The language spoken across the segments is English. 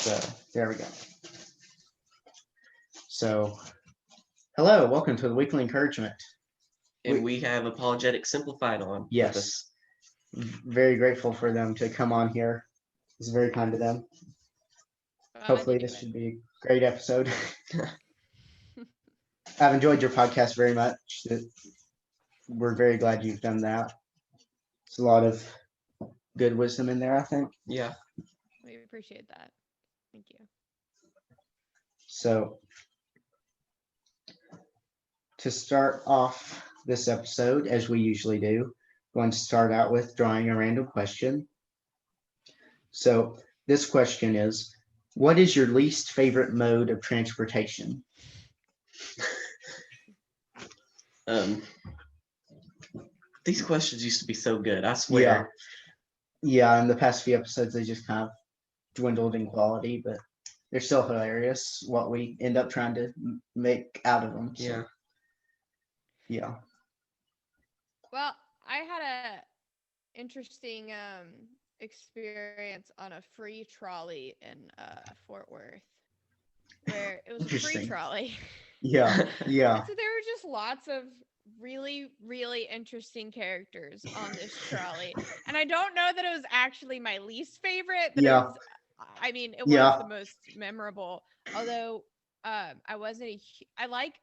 So there we go. So hello, welcome to the Weekly Encouragement. And we have Apologetics Simplified on. Yes. Very grateful for them to come on here. It's very kind of them. Hopefully this should be a great episode. I've enjoyed your podcast very much. We're very glad you've done that. It's a lot of good wisdom in there, I think. Yeah. We appreciate that. Thank you. So to start off this episode, as we usually do, I'm going to start out with drawing a random question. So this question is, what is your least favorite mode of transportation? These questions used to be so good, I swear. Yeah, in the past few episodes, they just kind of dwindled in quality, but they're still hilarious, what we end up trying to make out of them. So. Yeah. Well, I had a interesting experience on a free trolley in Fort Worth, where it was a free trolley. Yeah. So there were just lots of really, really interesting characters on this trolley, and I don't know that it was actually my least favorite, but it was the most memorable. Although I like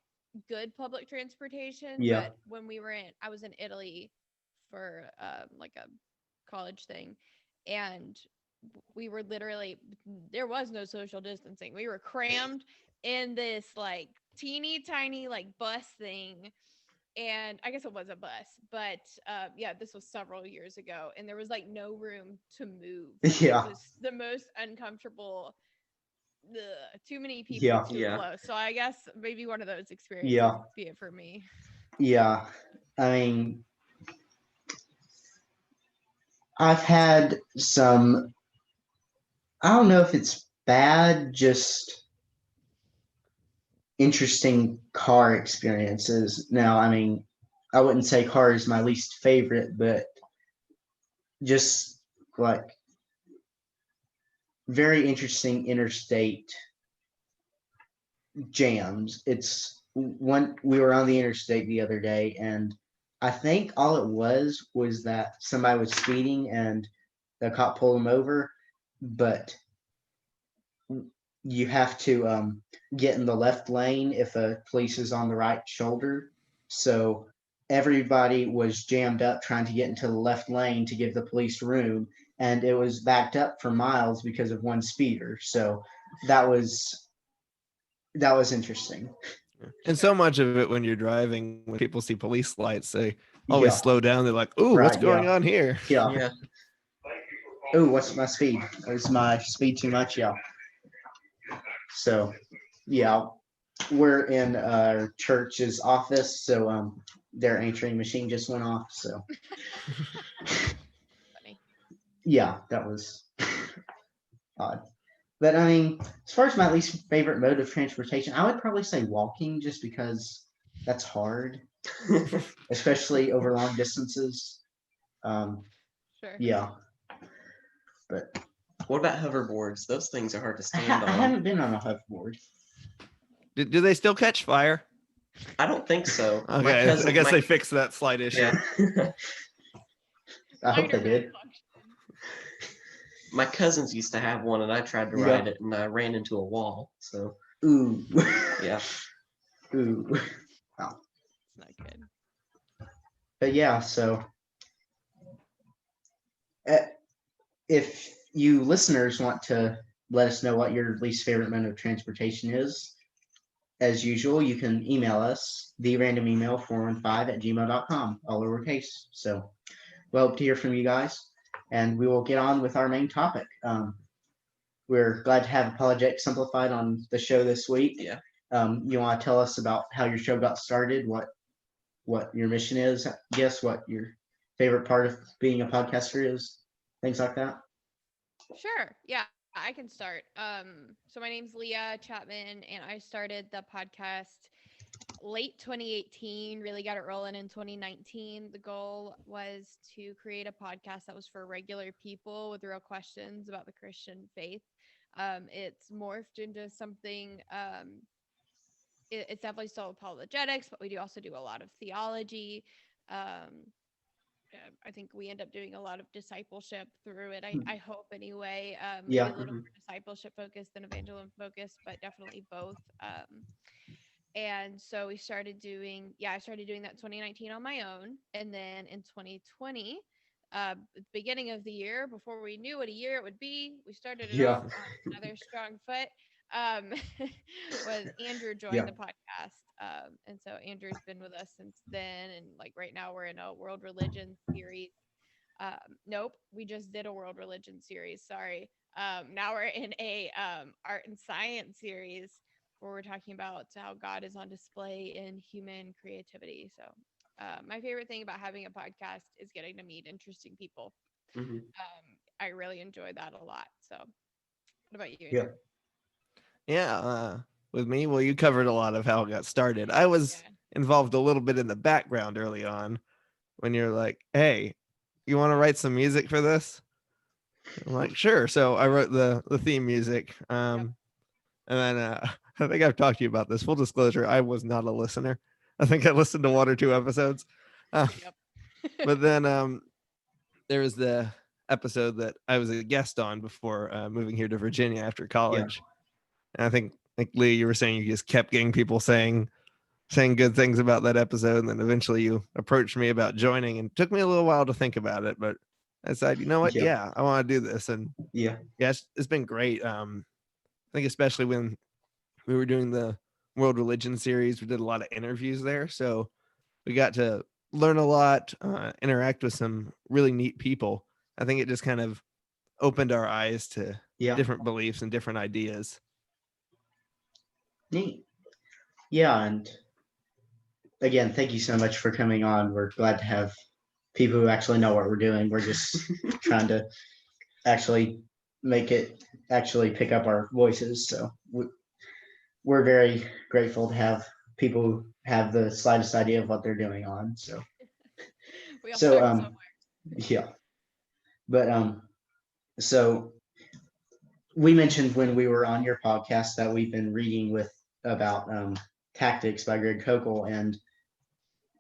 good public transportation, but when I was in Italy for like a college thing, and we were there was no social distancing. We were crammed in this like teeny tiny like bus thing, and I guess it was a bus, but this was several years ago, and there was like no room to move. It was the most uncomfortable. Too many people too close. So I guess maybe one of those experiences would be it for me. Yeah. I mean, I've had some, I don't know if it's bad, just interesting car experiences. Now, I mean, I wouldn't say car is my least favorite, but just like very interesting interstate jams. It's when we were on the interstate the other day, and I think all it was that somebody was speeding and the cop pulled him over, but you have to get in the left lane if a police is on the right shoulder. So everybody was jammed up trying to get into the left lane to give the police room, and it was backed up for miles because of one speeder. So that was interesting. And so much of it when you're driving, when people see police lights, they always slow down. They're like, "Ooh, what's going on here?" Yeah. Oh, what's my speed? Is my speed too much? Yeah. So, yeah, we're in our church's office, so their answering machine just went off. So, funny. Yeah, that was odd. But I mean, as far as my least favorite mode of transportation, I would probably say walking, just because that's hard, especially over long distances. Sure. Yeah. But what about hoverboards? Those things are hard to stand on. I haven't been on a hoverboard. Do they still catch fire? I don't think so. Okay, I guess they fixed that slight issue. Yeah. I hope they did. My cousins used to have one, and I tried to ride it, and I ran into a wall. So. Ooh. Yeah. Ooh. Wow. It's not good. But yeah, so if you listeners want to let us know what your least favorite mode of transportation is, as usual, you can email us, therandomemail415@gmail.com, all lowercase. So we hope to hear from you guys, and we will get on with our main topic. We're glad to have Apologetics Simplified on the show this week. Yeah. You want to tell us about how your show got started, what your mission is, I guess, what your favorite part of being a podcaster is, things like that? Sure. Yeah, I can start. So my name's Leah Chapman, and I started the podcast late 2018, really got it rolling in 2019. The goal was to create a podcast that was for regular people with real questions about the Christian faith. It's morphed into something. It's definitely still apologetics, but we do also do a lot of theology. Um, I think we end up doing a lot of discipleship through it. I hope anyway. Maybe a little more discipleship focused than evangelism focused, but definitely both. And so I started doing that in 2019 on my own. And then in 2020, at the beginning of the year, before we knew what a year it would be, we started it off on another strong foot. Was Andrew joined the podcast. And so Andrew's been with us since then. And like right now we're in a world religion series. Nope, we just did a world religion series. Sorry. Now we're in a art and science series where we're talking about how God is on display in human creativity. So my favorite thing about having a podcast is getting to meet interesting people. I really enjoy that a lot. So what about you, Andrew? Yeah, with me, well, you covered a lot of how it got started. I was involved a little bit in the background early on when you're like, hey, you want to write some music for this? I'm like, sure. So I wrote the theme music. And then I think I've talked to you about this. Full disclosure, I was not a listener. I think I listened to 1 or 2 episodes. But then there was the episode that I was a guest on before moving here to Virginia after college. And I think, like Lee, you were saying you just kept getting people saying good things about that episode. And then eventually you approached me about joining, and it took me a little while to think about it. But I decided, you know what? Yeah, I want to do this. And it's been great. I think especially when we were doing the World Religion series, we did a lot of interviews there. So we got to learn a lot, interact with some really neat people. I think it just kind of opened our eyes to different beliefs and different ideas. Neat. Yeah, and again, thank you so much for coming on. We're glad to have people who actually know what we're doing. We're just trying to actually make it actually pick up our voices. So we're very grateful to have people who have the slightest idea of what they're doing on. So we all start somewhere. Yeah. But so we mentioned when we were on your podcast that we've been reading about Tactics by Greg Koukl, and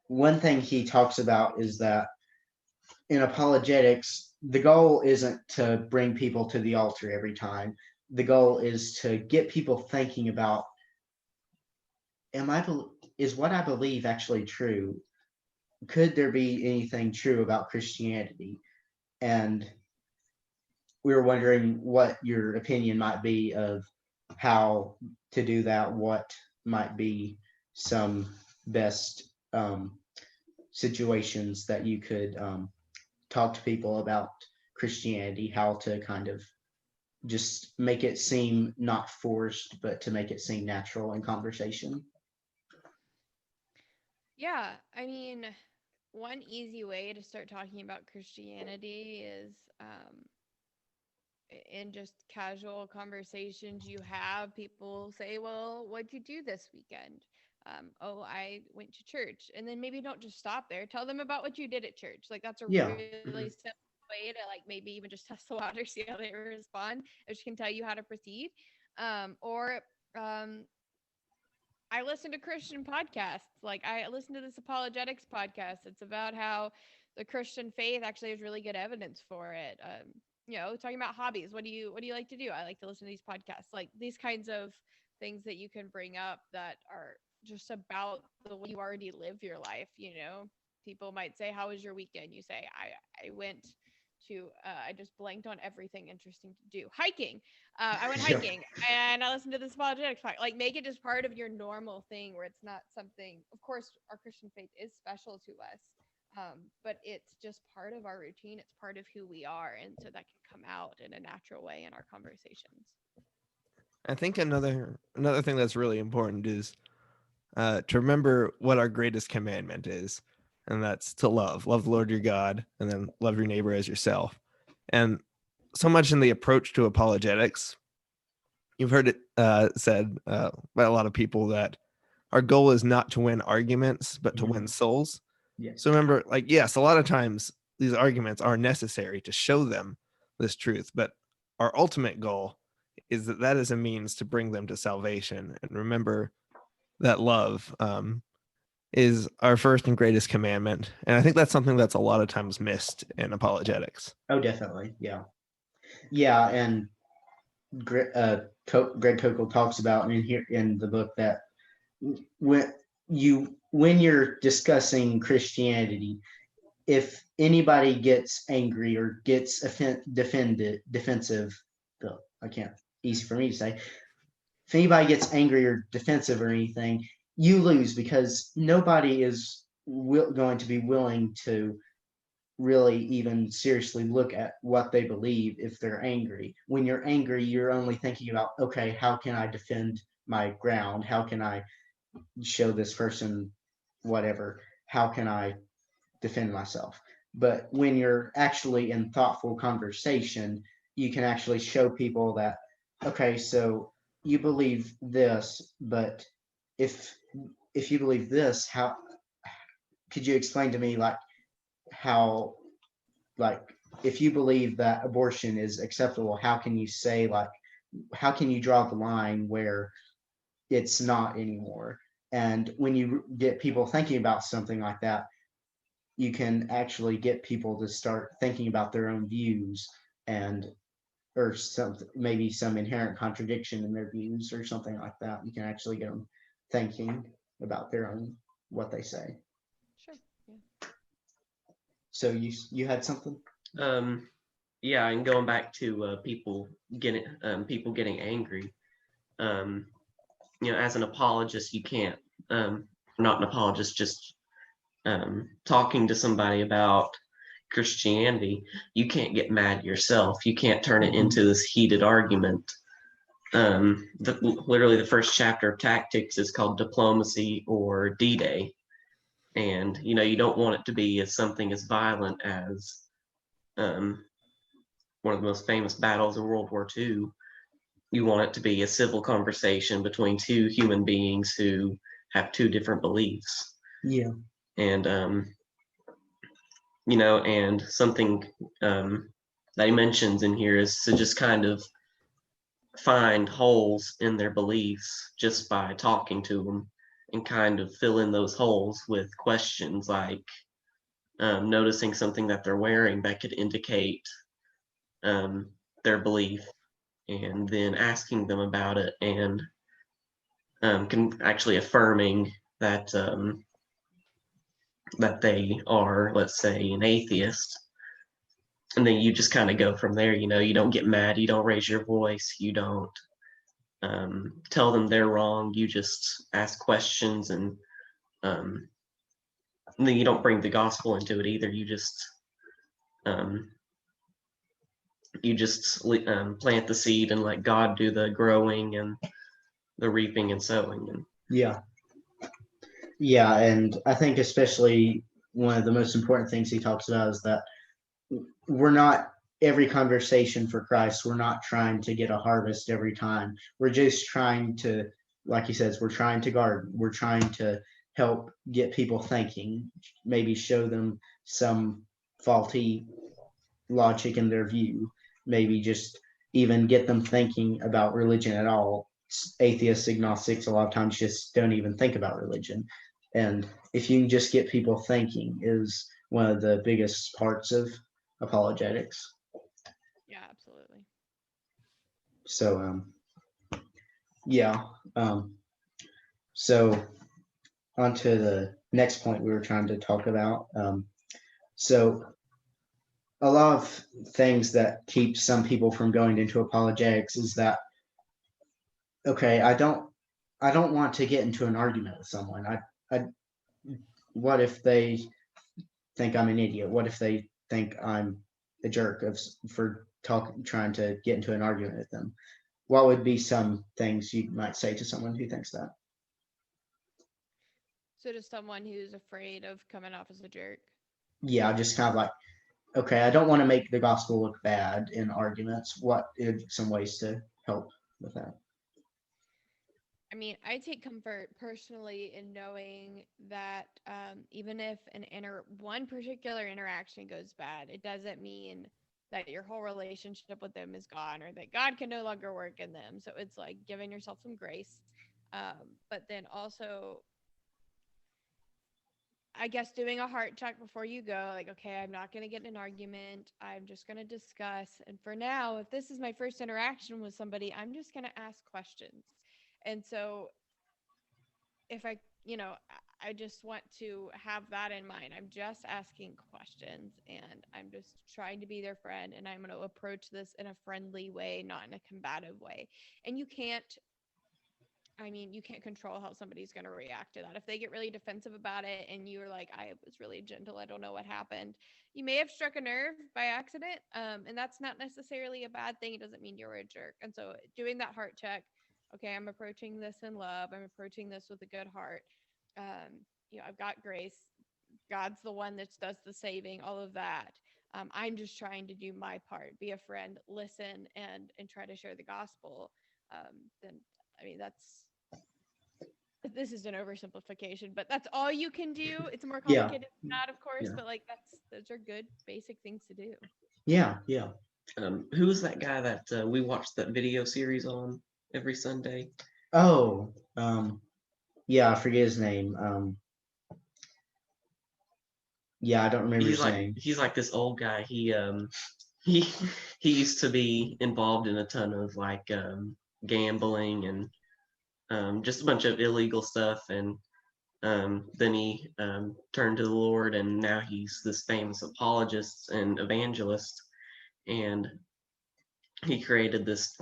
one thing he talks about is that in apologetics, the goal isn't to bring people to the altar every time. The goal is to get people thinking about, is what I believe actually true? Could there be anything true about Christianity? And we were wondering what your opinion might be of how to do that, what might be some best situations that you could talk to people about Christianity, how to kind of just make it seem not forced, but to make it seem natural in conversation. Yeah, I mean, one easy way to start talking about Christianity is in just casual conversations you have. People say, well, what'd you do this weekend? Oh, I went to church. And then maybe don't just stop there. Tell them about what you did at church. Like that's a really simple way to like maybe even just test the water, see how they respond, which can tell you how to proceed. Or I listen to Christian podcasts. Like I listen to this apologetics podcast. It's about how the Christian faith actually has really good evidence for it. Talking about hobbies. What do you like to do? I like to listen to these podcasts. Like these kinds of things that you can bring up that are just about the way you already live your life. People might say, "How was your weekend?" You say, "I went to I just blanked on everything interesting to do. Hiking. I went hiking and I listened to this apologetics podcast." Like make it just part of your normal thing where it's not something. Of course, our Christian faith is special to us, but it's just part of our routine. It's part of who we are, and so that can come out in a natural way in our conversations. I think another thing that's really important is to remember what our greatest commandment is. And that's to love the Lord your God, and then love your neighbor as yourself. And so much in the approach to apologetics, you've heard it said by a lot of people that our goal is not to win arguments, but to win souls. So remember, like, yes, a lot of times these arguments are necessary to show them this truth, but our ultimate goal is that is a means to bring them to salvation. And remember that love is our first and greatest commandment. And I think that's something that's a lot of times missed in apologetics. Oh, definitely. Yeah. Yeah. And Greg Kokel talks about in here in the book that when you're discussing Christianity, if anybody gets angry or gets defensive, I can't, easy for me to say. If anybody gets angry or defensive or anything, you lose, because nobody is going to be willing to really even seriously look at what they believe if they're angry. When you're angry, you're only thinking about, okay, how can I defend my ground? How can I show this person whatever? How can I defend myself? But when you're actually in thoughtful conversation, you can actually show people that, okay, so you believe this, but if you believe this, how could you explain to me, like, how, like, if you believe that abortion is acceptable, how can you say, like, how can you draw the line where it's not anymore? And when you get people thinking about something like that, you can actually get people to start thinking about their own views, and or maybe some inherent contradiction in their views or something like that. You can actually get them thinking about their own, what they say. Sure. Yeah. So you had something? Yeah, and going back to people getting angry. As an apologist, you can't, not an apologist, just talking to somebody about Christianity, you can't get mad yourself. You can't turn it into this heated argument. Literally the first chapter of Tactics is called Diplomacy or D-Day. And, you don't want it to be as something as violent as one of the most famous battles of World War II. You want it to be a civil conversation between two human beings who have two different beliefs. Yeah. And, and something that he mentions in here is to just kind of find holes in their beliefs just by talking to them, and kind of fill in those holes with questions like noticing something that they're wearing that could indicate their belief, and then asking them about it, and can actually affirming that that they are, let's say, an atheist. And then you just kind of go from there. You don't get mad, you don't raise your voice, you don't tell them they're wrong. You just ask questions, and then you don't bring the gospel into it either. You just plant the seed and let God do the growing and the reaping and sowing. And yeah, and I think especially one of the most important things he talks about is that we're not, every conversation for Christ, we're not trying to get a harvest every time. We're just trying to, like he says, we're trying to garden. We're trying to help get people thinking, maybe show them some faulty logic in their view, maybe just even get them thinking about religion at all. Atheists, agnostics, a lot of times just don't even think about religion. And if you can just get people thinking, is one of the biggest parts of apologetics. Yeah, absolutely. So yeah, so on to the next point we were trying to talk about. So a lot of things that keep some people from going into apologetics is that, okay, I don't want to get into an argument with someone. I what if they think I'm an idiot? What if they think I'm a jerk for trying to get into an argument with them? What would be some things you might say to someone who thinks that? So to someone who's afraid of coming off as a jerk. Yeah, just kind of like, okay, I don't want to make the gospel look bad in arguments. What are some ways to help with that? I mean, I take comfort personally in knowing that even if one particular interaction goes bad, it doesn't mean that your whole relationship with them is gone, or that God can no longer work in them. So it's like giving yourself some grace. But then also, I guess, doing a heart check before you go, like, okay, I'm not going to get in an argument. I'm just going to discuss. And for now, if this is my first interaction with somebody, I'm just going to ask questions. And so if I just want to have that in mind. I'm just asking questions, and I'm just trying to be their friend, and I'm going to approach this in a friendly way, not in a combative way. And you can't control how somebody's going to react to that. If they get really defensive about it and you're like, I was really gentle, I don't know what happened, you may have struck a nerve by accident. And that's not necessarily a bad thing. It doesn't mean you're a jerk. And so doing that heart check, okay, I'm approaching this in love. I'm approaching this with a good heart. I've got grace. God's the one that does the saving, all of that. I'm just trying to do my part, be a friend, listen, and try to share the gospel. Then this is an oversimplification, but that's all you can do. It's more complicated than that, of course, but like those are good basic things to do. Yeah. Who was that guy that we watched that video series on every Sunday? Oh, yeah, I forget his name. Yeah, I don't remember his name. He's like this old guy. He used to be involved in a ton of like gambling and just a bunch of illegal stuff, and then he turned to the Lord, and now he's this famous apologist and evangelist, and he created this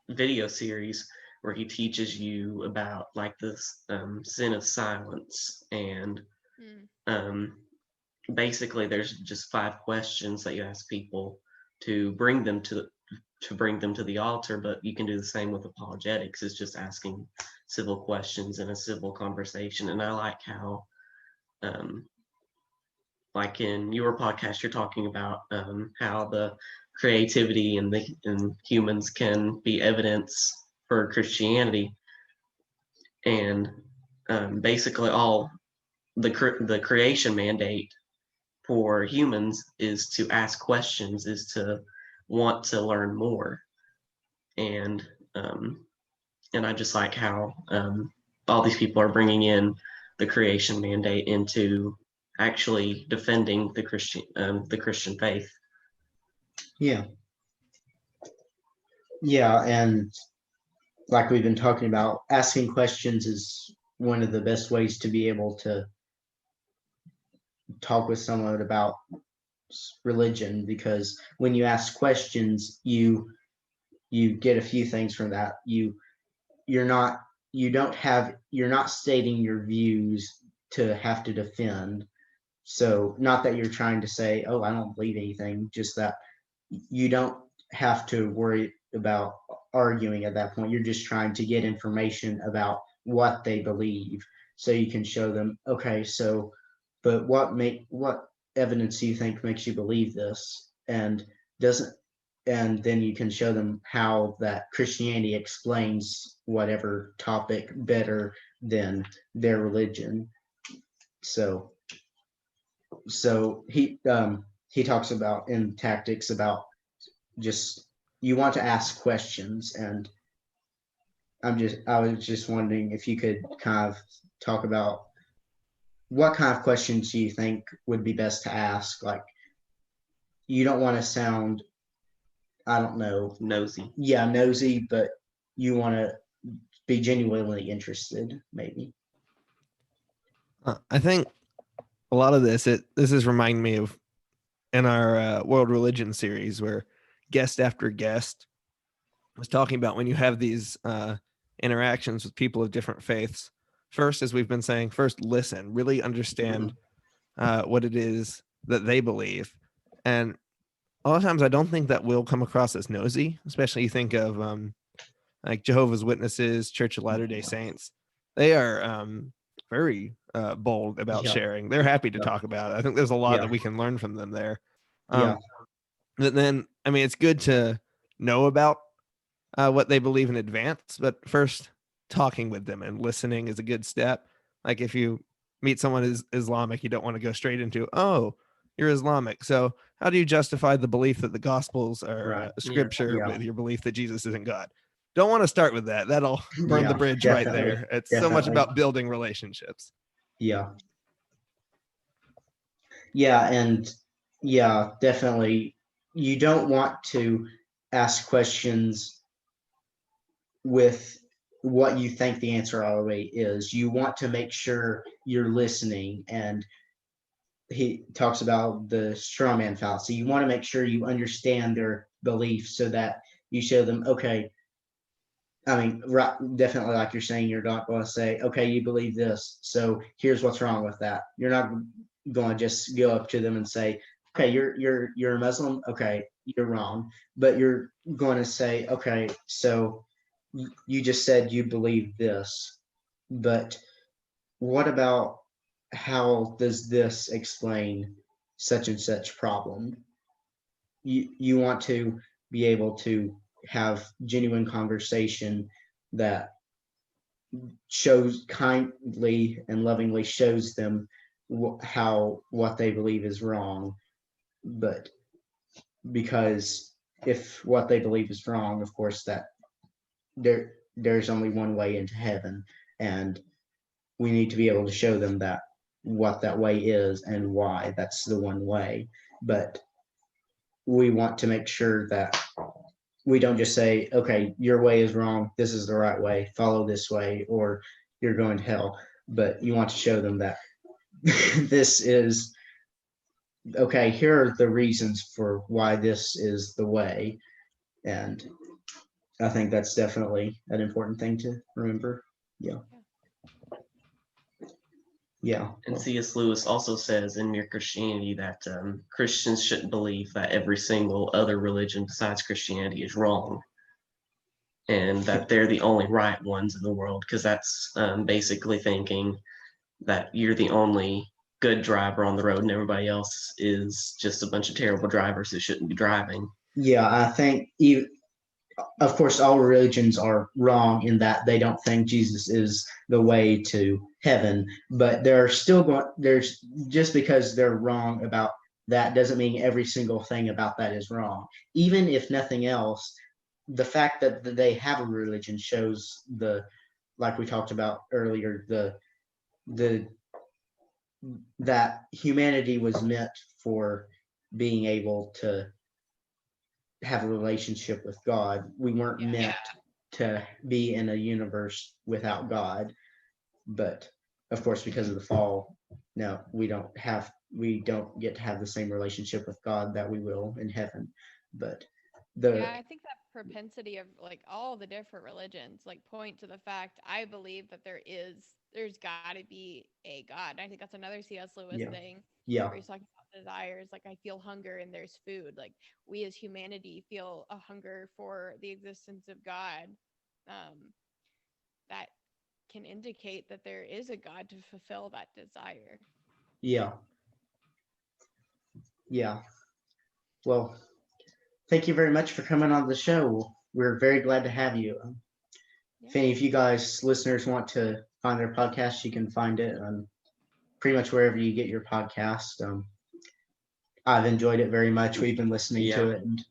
video series where he teaches you about like this sin of silence, and basically there's just 5 questions that you ask people to bring them to the altar, but you can do the same with apologetics. It's just asking civil questions in a civil conversation. And I like how like in your podcast you're talking about how the creativity and humans can be evidence for Christianity, and basically all the creation mandate for humans is to ask questions, is to want to learn more, and I just like how all these people are bringing in the creation mandate into actually defending the Christian faith. Yeah, and like we've been talking about, asking questions is one of the best ways to be able to talk with someone about religion, because when you ask questions, you get a few things from that. You're not stating your views to have to defend. So not that you're trying to say, oh, I don't believe anything, just that you don't have to worry about arguing at that point. You're just trying to get information about what they believe, so you can show them, okay, so but what evidence do you think makes you believe this, and then you can show them how that Christianity explains whatever topic better than their religion. So he talks about in tactics about just, you want to ask questions, and I was just wondering if you could kind of talk about what kind of questions do you think would be best to ask. Like, you don't want to sound, I don't know, nosy. Yeah, nosy, but you want to be genuinely interested, maybe. I think a lot of this is reminding me of in our World Religion series, where guest after guest was talking about when you have these interactions with people of different faiths. First, as we've been saying, first listen, really understand what it is that they believe. And a lot of times I don't think that will come across as nosy, especially you think of like Jehovah's Witnesses, Church of Latter-day Saints. They are very bold about sharing. They're happy to talk about it. I think there's a lot that we can learn from them there. But then, I mean, it's good to know about what they believe in advance, but first talking with them and listening is a good step. Like if you meet someone who's Islamic, you don't want to go straight into, oh, you're Islamic. So how do you justify the belief that the Gospels are Right. scripture Yeah. with your belief that Jesus isn't God? Don't want to start with that. That'll burn the Yeah, bridge right definitely, there. It's so much definitely. about building relationships. Yeah. Yeah, and yeah, definitely. You don't want to ask questions with what you think the answer already is. You want to make sure you're listening. And he talks about the straw man fallacy. You want to make sure you understand their beliefs so that you show them, okay, I mean, right, definitely, like you're saying, you're not going to say, okay, you believe this, so here's what's wrong with that. You're not going to just go up to them and say, okay, you're a Muslim, okay, you're wrong. But you're going to say, okay, so you just said you believe this, but what about how does this explain such and such problem? You want to be able to have genuine conversation that shows kindly and lovingly shows them how what they believe is wrong. But because if what they believe is wrong, of course that there's only one way into heaven, and we need to be able to show them that what that way is and why that's the one way. But we want to make sure that we don't just say, okay, your way is wrong, this is the right way, follow this way, or you're going to hell. But you want to show them that this is okay, here are the reasons for why this is the way. And I think that's definitely an important thing to remember. Yeah. Yeah. And C.S. Lewis also says in Mere Christianity that Christians shouldn't believe that every single other religion besides Christianity is wrong, and that they're the only right ones in the world, because that's basically thinking that you're the only good driver on the road and everybody else is just a bunch of terrible drivers who shouldn't be driving. Yeah, I think of course all religions are wrong in that they don't think Jesus is the way to heaven, but they're still going there's just because they're wrong about that doesn't mean every single thing about that is wrong. Even if nothing else, the fact that they have a religion shows the, like we talked about earlier, the that humanity was meant for being able to have a relationship with God. We weren't meant to be in a universe without God. But of course, because of the fall, no, we don't get to have the same relationship with God that we will in heaven. But Yeah, I think that propensity of like all the different religions like point to the fact I believe that there's got to be a God. I think that's another C.S. Lewis thing. Yeah. Where he's talking about desires, like I feel hunger and there's food. Like we as humanity feel a hunger for the existence of God. That can indicate that there is a God to fulfill that desire. Yeah. Yeah. Well, thank you very much for coming on the show. We're very glad to have you. If any of you guys, listeners, want to find their podcast, you can find it on pretty much wherever you get your podcast. I've enjoyed it very much. We've been listening to it. And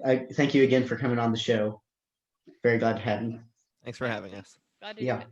I thank you again for coming on the show. Very glad to have you. Thanks for having us. Glad to do it.